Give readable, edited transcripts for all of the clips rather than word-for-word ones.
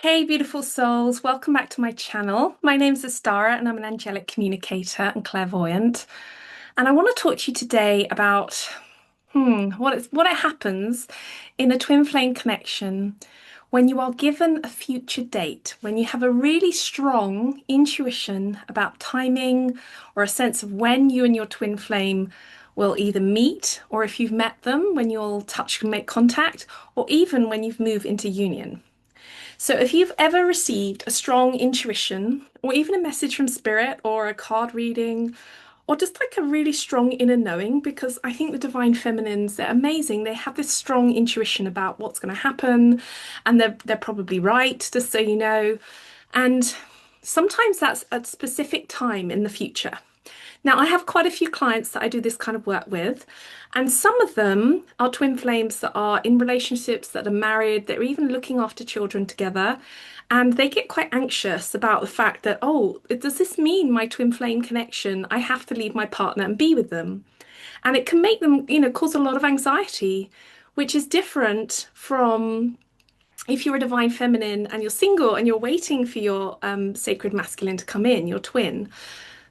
Hey, beautiful souls, welcome back to my channel. My name's Astara and I'm an angelic communicator and clairvoyant. And I want to talk to you today about what it happens in a twin flame connection when you are given a future date, when you have a really strong intuition about timing or a sense of when you and your twin flame will either meet, or if you've met them, when you'll touch and make contact, or even when you've moved into union. So, if you've ever received a strong intuition, or even a message from spirit, or a card reading, or just like a really strong inner knowing, because I think the divine feminines, they're amazing. They have this strong intuition about what's going to happen, and they're probably right, just so you know. And sometimes that's a specific time in the future. Now, I have quite a few clients that I do this kind of work with, and some of them are twin flames that are in relationships, that are married, they're even looking after children together, and they get quite anxious about the fact that, oh, does this mean my twin flame connection? I have to leave my partner and be with them. And it can make them, cause a lot of anxiety, which is different from if you're a divine feminine and you're single and you're waiting for your sacred masculine to come in, your twin.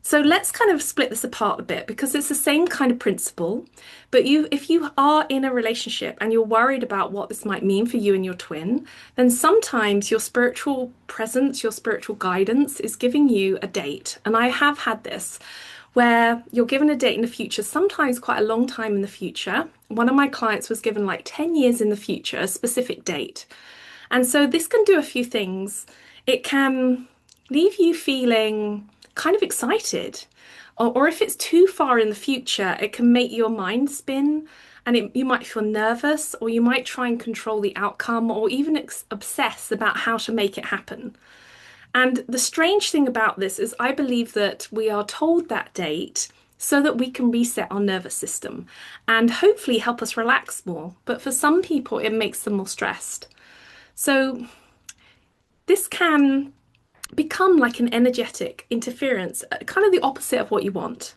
So let's kind of split this apart a bit because it's the same kind of principle. But if you are in a relationship and you're worried about what this might mean for you and your twin, then sometimes your spiritual presence, your spiritual guidance is giving you a date. And I have had this where you're given a date in the future, sometimes quite a long time in the future. One of my clients was given like 10 years in the future, a specific date. And so this can do a few things. It can leave you feeling kind of excited. Or if it's too far in the future, it can make your mind spin and you might feel nervous, or you might try and control the outcome, or even obsess about how to make it happen. And the strange thing about this is I believe that we are told that date so that we can reset our nervous system and hopefully help us relax more. But for some people, it makes them more stressed. So this can become like an energetic interference, kind of the opposite of what you want.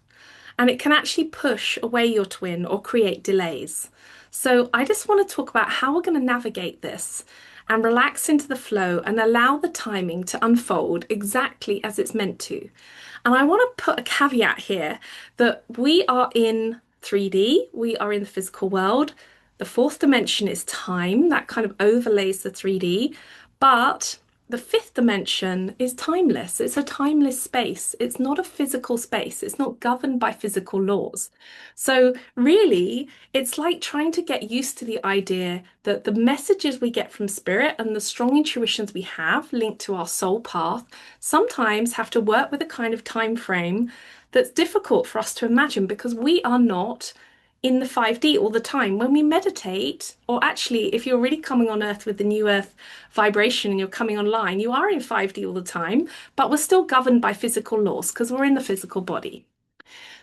And it can actually push away your twin or create delays. So I just want to talk about how we're going to navigate this and relax into the flow and allow the timing to unfold exactly as it's meant to. And I want to put a caveat here that we are in 3D, we are in the physical world. The fourth dimension is time, that kind of overlays the 3D. But the fifth dimension is timeless. It's a timeless space. It's not a physical space. It's not governed by physical laws. So, really, it's like trying to get used to the idea that the messages we get from spirit and the strong intuitions we have linked to our soul path sometimes have to work with a kind of time frame that's difficult for us to imagine because we are not in the 5D all the time. When we meditate, or actually, if you're really coming on Earth with the new Earth vibration and you're coming online, you are in 5D all the time, but we're still governed by physical laws because we're in the physical body.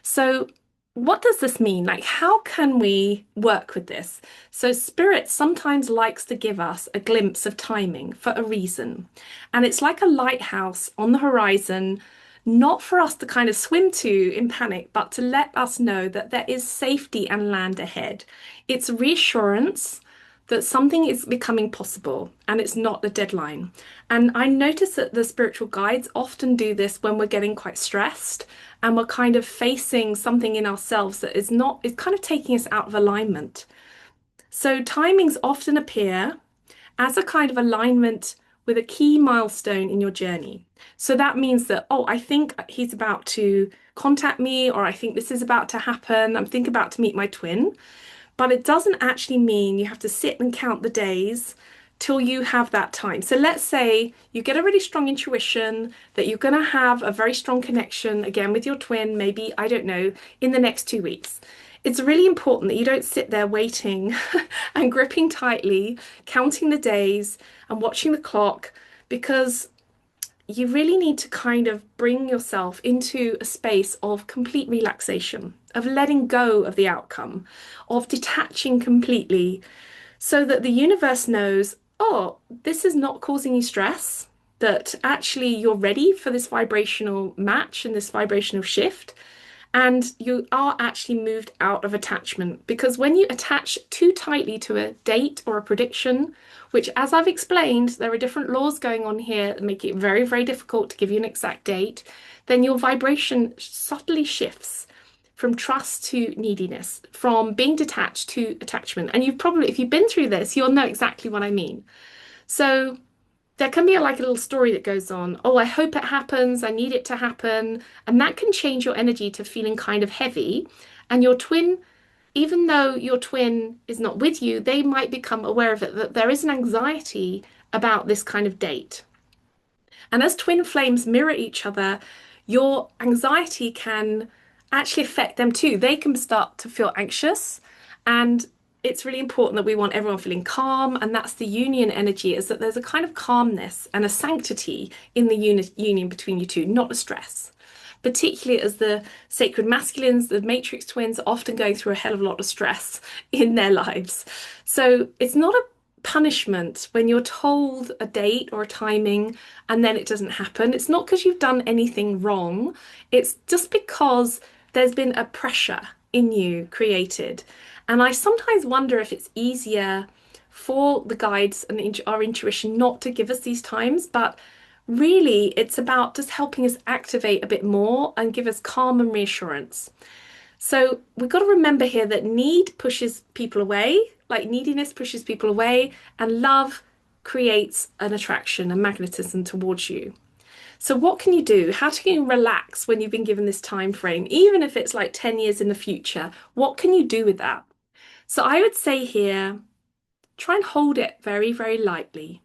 So, what does this mean? Like, how can we work with this? So, Spirit sometimes likes to give us a glimpse of timing for a reason. And it's like a lighthouse on the horizon, not for us to kind of swim to in panic, but to let us know that there is safety and land ahead. It's reassurance that something is becoming possible and it's not a deadline. And I notice that the spiritual guides often do this when we're getting quite stressed and we're kind of facing something in ourselves that is kind of taking us out of alignment. So timings often appear as a kind of alignment with a key milestone in your journey. So that means that, oh, I think he's about to contact me, or I think this is about to happen. I'm thinking about to meet my twin. But it doesn't actually mean you have to sit and count the days till you have that time. So let's say you get a really strong intuition that you're going to have a very strong connection again with your twin, maybe, I don't know, in the next 2 weeks. It's really important that you don't sit there waiting and gripping tightly, counting the days and watching the clock, because you really need to kind of bring yourself into a space of complete relaxation, of letting go of the outcome, of detaching completely, so that the universe knows, oh, this is not causing you stress, that actually you're ready for this vibrational match and this vibrational shift. And you are actually moved out of attachment because when you attach too tightly to a date or a prediction, which, as I've explained, there are different laws going on here that make it very, very difficult to give you an exact date, then your vibration subtly shifts from trust to neediness, from being detached to attachment. And you've probably, if you've been through this, you'll know exactly what I mean. So there can be like a little story that goes on. Oh, I hope it happens. I need it to happen. And that can change your energy to feeling kind of heavy. And your twin, even though your twin is not with you, they might become aware of it, that there is an anxiety about this kind of date. And as twin flames mirror each other, your anxiety can actually affect them too. They can start to feel anxious. And it's really important that we want everyone feeling calm. And that's the union energy, is that there's a kind of calmness and a sanctity in the union between you two, not a stress. Particularly as the sacred masculines, the matrix twins, are often going through a hell of a lot of stress in their lives. So it's not a punishment when you're told a date or a timing and then it doesn't happen. It's not because you've done anything wrong. It's just because there's been a pressure in you created. And I sometimes wonder if it's easier for the guides and our intuition not to give us these times, but really it's about just helping us activate a bit more and give us calm and reassurance. So we've got to remember here that need pushes people away, like neediness pushes people away, and love creates an attraction, a magnetism towards you. So what can you do? How can you relax when you've been given this time frame, even if it's like 10 years in the future? What can you do with that? So I would say here, try and hold it very, very lightly.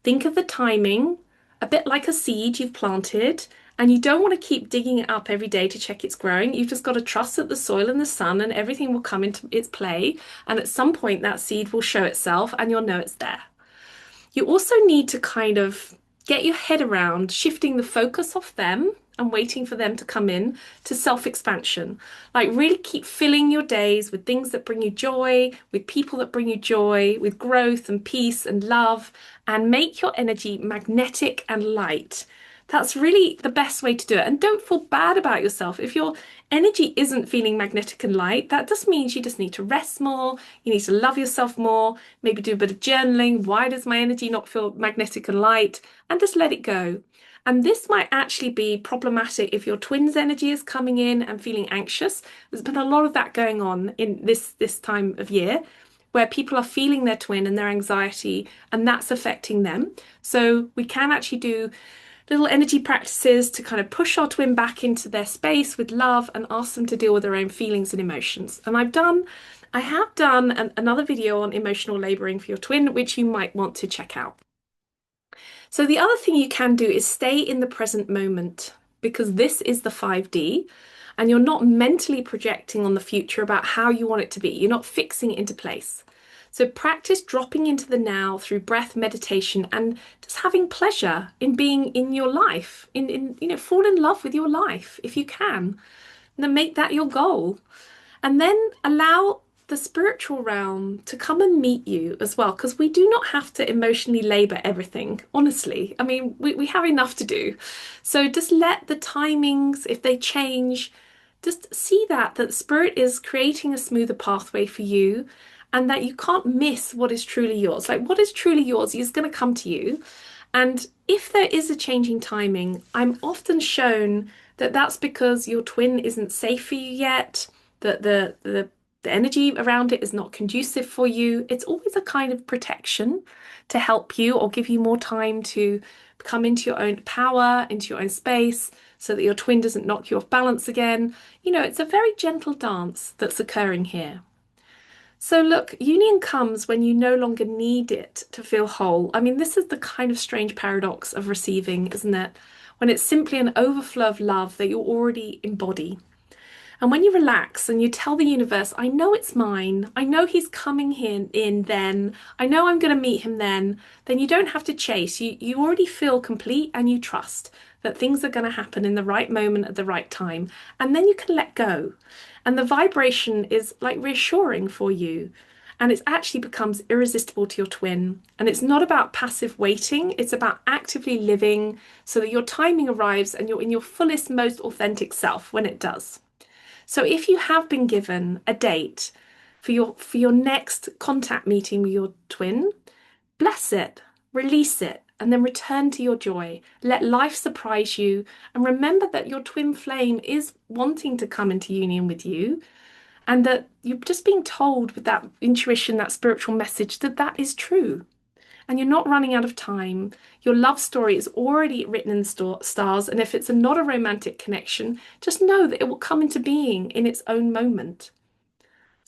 Think of the timing, a bit like a seed you've planted, and you don't want to keep digging it up every day to check it's growing. You've just got to trust that the soil and the sun and everything will come into its play. And at some point, that seed will show itself and you'll know it's there. You also need to kind of get your head around shifting the focus off them and waiting for them to come in to self-expansion. Like really keep filling your days with things that bring you joy, with people that bring you joy, with growth and peace and love, and make your energy magnetic and light. That's really the best way to do it. And don't feel bad about yourself. If your energy isn't feeling magnetic and light, that just means you just need to rest more. You need to love yourself more. Maybe do a bit of journaling. Why does my energy not feel magnetic and light? And just let it go. And this might actually be problematic if your twin's energy is coming in and feeling anxious. There's been a lot of that going on in this time of year, where people are feeling their twin and their anxiety, and that's affecting them. So we can actually do little energy practices to kind of push our twin back into their space with love and ask them to deal with their own feelings and emotions. And I have done another video on emotional laboring for your twin, which you might want to check out. So the other thing you can do is stay in the present moment, because this is the 5D and you're not mentally projecting on the future about how you want it to be. You're not fixing it into place. So practice dropping into the now through breath, meditation, and just having pleasure in being in your life, fall in love with your life if you can. And then make that your goal. And then allow the spiritual realm to come and meet you as well, because we do not have to emotionally labor everything, honestly. I mean, we have enough to do. So just let the timings, if they change, just see that spirit is creating a smoother pathway for you and that you can't miss what is truly yours. Like what is truly yours is going to come to you. And if there is a changing timing, I'm often shown that that's because your twin isn't safe for you yet, that the energy around it is not conducive for you. It's always a kind of protection to help you or give you more time to come into your own power, into your own space, so that your twin doesn't knock you off balance again. It's a very gentle dance that's occurring here. So look, union comes when you no longer need it to feel whole. I mean, this is the kind of strange paradox of receiving, isn't it? When it's simply an overflow of love that you already embody. And when you relax and you tell the universe, I know it's mine, I know he's coming here in then, I know I'm going to meet him then you don't have to chase. You already feel complete and you trust that things are going to happen in the right moment at the right time. And then you can let go. And the vibration is like reassuring for you. And it actually becomes irresistible to your twin. And it's not about passive waiting, it's about actively living so that your timing arrives and you're in your fullest, most authentic self when it does. So if you have been given a date for your next contact meeting with your twin, bless it, release it, and then return to your joy. Let life surprise you, and remember that your twin flame is wanting to come into union with you, and that you're just being told with that intuition, that spiritual message, that that is true. And you're not running out of time. Your love story is already written in stars, and if it's not a romantic connection, just know that it will come into being in its own moment.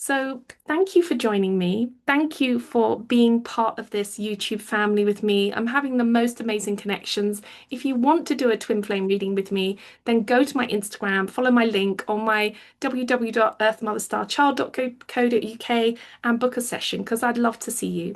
So, thank you for joining me. Thank you for being part of this YouTube family with me. I'm having the most amazing connections. If you want to do a twin flame reading with me, then go to my Instagram, follow my link on my www.earthmotherstarchild.co.uk and book a session because I'd love to see you.